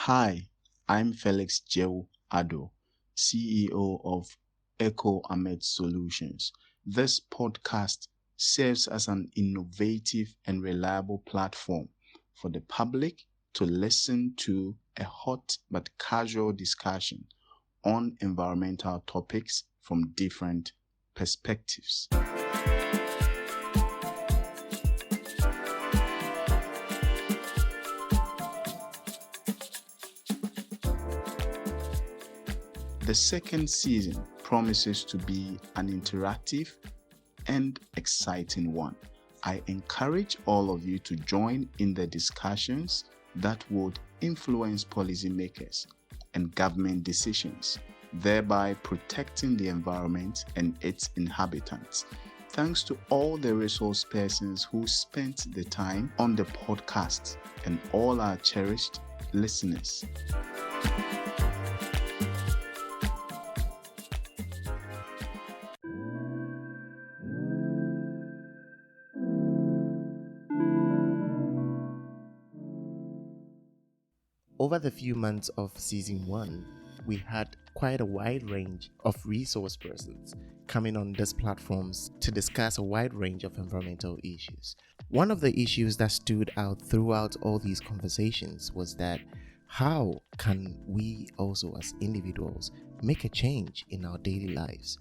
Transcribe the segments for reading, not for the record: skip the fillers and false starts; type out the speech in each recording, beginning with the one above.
Hi, I'm Felix Joe Ado, CEO of Echo Ahmed Solutions. This podcast serves as an innovative and reliable platform for the public to listen to a hot but casual discussion on environmental topics from different perspectives. The second season promises to be an interactive and exciting one. I encourage all of you to join in the discussions that would influence policymakers and government decisions, thereby protecting the environment and its inhabitants. Thanks to all the resource persons who spent the time on the podcast and all our cherished listeners. Over the few months of season 1, we had quite a wide range of resource persons coming on these platforms to discuss a wide range of environmental issues. One of the issues that stood out throughout all these conversations was that how can we also as individuals make a change in our daily lives?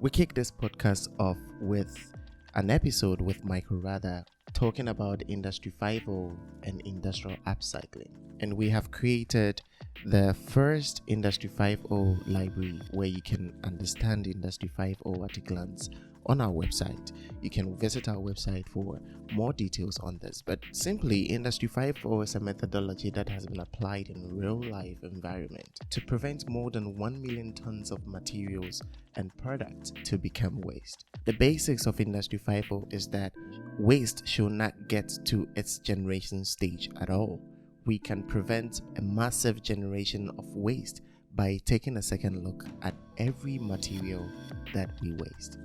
We kicked this podcast off with an episode with Michael Rather talking about Industry 5.0 and industrial upcycling. And we have created the first Industry 5.0 library where you can understand Industry 5.0 at a glance on our website. You can visit our website for more details on this. But simply, Industry 5.0 is a methodology that has been applied in real-life environment to prevent more than 1 million tons of materials and products to become waste. The basics of Industry 5.0 is that waste should not get to its generation stage at all. We can prevent a massive generation of waste by taking a second look at every material that we waste.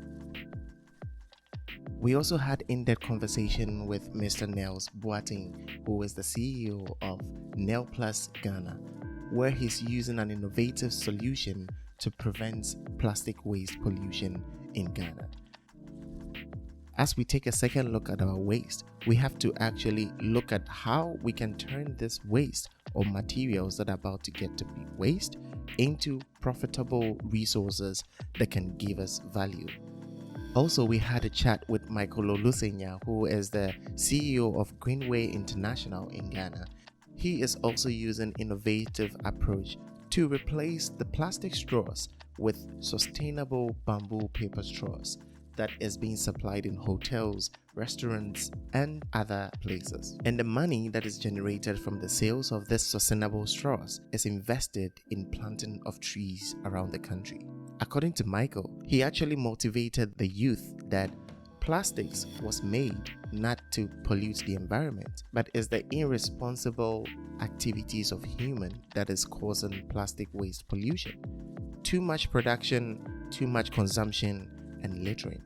We also had in-depth conversation with Mr. Nels Boateng, who is the CEO of Nail Plus Ghana, where he's using an innovative solution to prevent plastic waste pollution in Ghana. As we take a second look at our waste, we have to actually look at how we can turn this waste or materials that are about to get to be waste into profitable resources that can give us value. Also, we had a chat with Michael Olusenya, who is the CEO of Greenway International in Ghana. He is also using innovative approach to replace the plastic straws with sustainable bamboo paper straws that is being supplied in hotels, restaurants, and other places. And the money that is generated from the sales of these sustainable straws is invested in planting of trees around the country. According to Michael, he actually motivated the youth that plastics was made not to pollute the environment, but is the irresponsible activities of human that is causing plastic waste pollution. Too much production, too much consumption, and littering.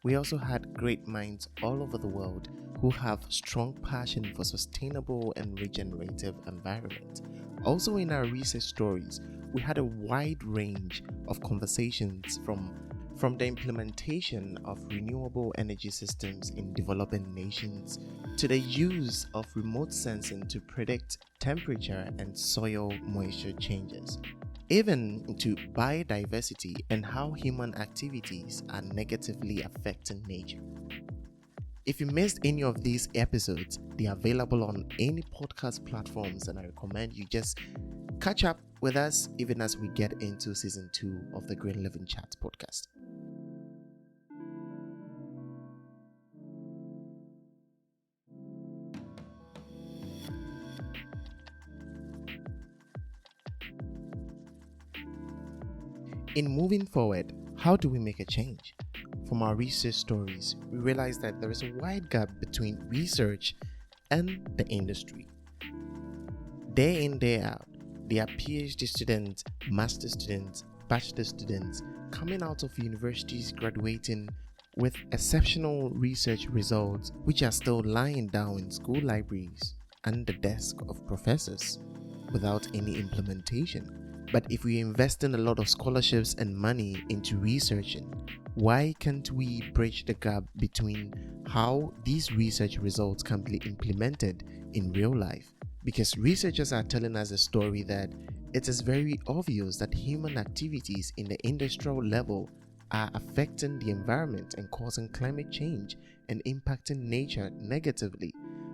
We also had great minds all over the world who have strong passion for sustainable and regenerative environment. Also in our research stories, we had a wide range of conversations from the implementation of renewable energy systems in developing nations to the use of remote sensing to predict temperature and soil moisture changes, even to biodiversity and how human activities are negatively affecting nature. If you missed any of these episodes, they are available on any podcast platforms, and I recommend you just catch up with us even as we get into season 2 of the Green Living Chat podcast. In moving forward, how do we make a change? From our research stories, we realize that there is a wide gap between research and the industry. Day in, day out, there are PhD students, master students, bachelor students coming out of universities graduating with exceptional research results which are still lying down in school libraries and the desk of professors without any implementation. But if we invest in a lot of scholarships and money into researching, why can't we bridge the gap between how these research results can be implemented in real life? Because researchers are telling us a story that it is very obvious that human activities in the industrial level are affecting the environment and causing climate change and impacting nature negatively.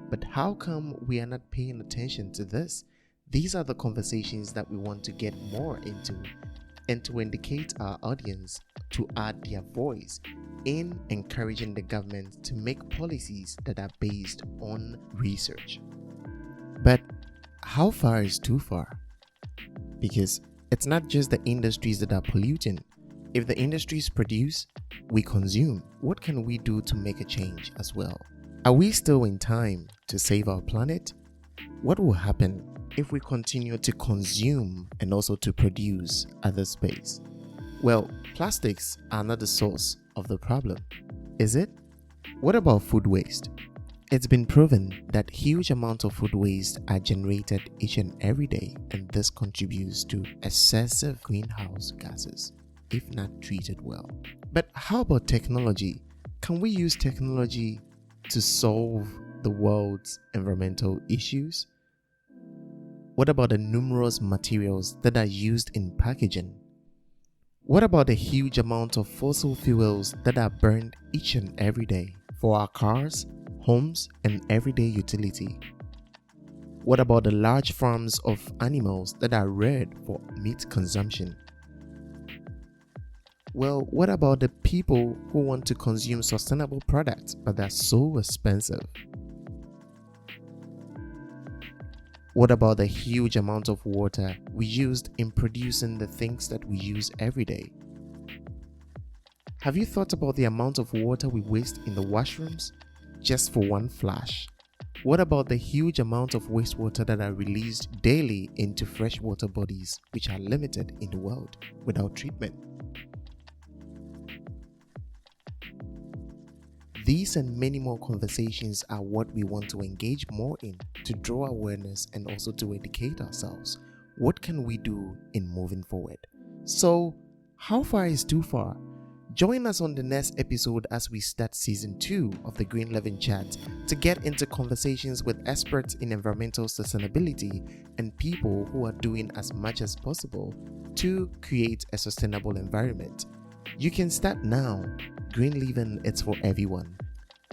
But how come we are not paying attention to this? These are the conversations that we want to get more into and to indicate our audience to add their voice in encouraging the government to make policies that are based on research. But how far is too far? Because it's not just the industries that are polluting. If the industries produce, we consume. What can we do to make a change as well? Are we still in time to save our planet? What will happen if we continue to consume and also to produce at this pace? Well, plastics are not the source of the problem, is it? What about food waste? It's been proven that huge amounts of food waste are generated each and every day, and this contributes to excessive greenhouse gases if not treated well. But how about technology? Can we use technology to solve the world's environmental issues? What about the numerous materials that are used in packaging? What about the huge amount of fossil fuels that are burned each and every day for our cars, homes, and everyday utility? What about the large farms of animals that are reared for meat consumption? Well, what about the people who want to consume sustainable products but they're so expensive? What about the huge amount of water we used in producing the things that we use every day? Have you thought about the amount of water we waste in the washrooms just for one flash? What about the huge amount of wastewater that are released daily into freshwater bodies which are limited in the world without treatment? These and many more conversations are what we want to engage more in to draw awareness and also to educate ourselves. What can we do in moving forward? So, how far is too far? Join us on the next episode as we start season 2 of the Green Living Chat to get into conversations with experts in environmental sustainability and people who are doing as much as possible to create a sustainable environment. You can start now. Green living is for everyone.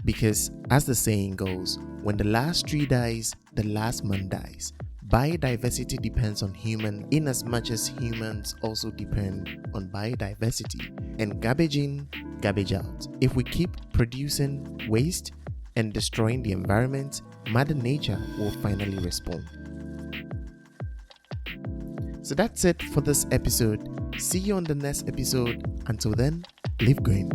Because as the saying goes, when the last tree dies, the last man dies. Biodiversity depends on human in as much as humans also depend on biodiversity. And garbage in, garbage out. If we keep producing waste and destroying the environment, Mother Nature will finally respond. So that's it for this episode. See you on the next episode. Until then, live green.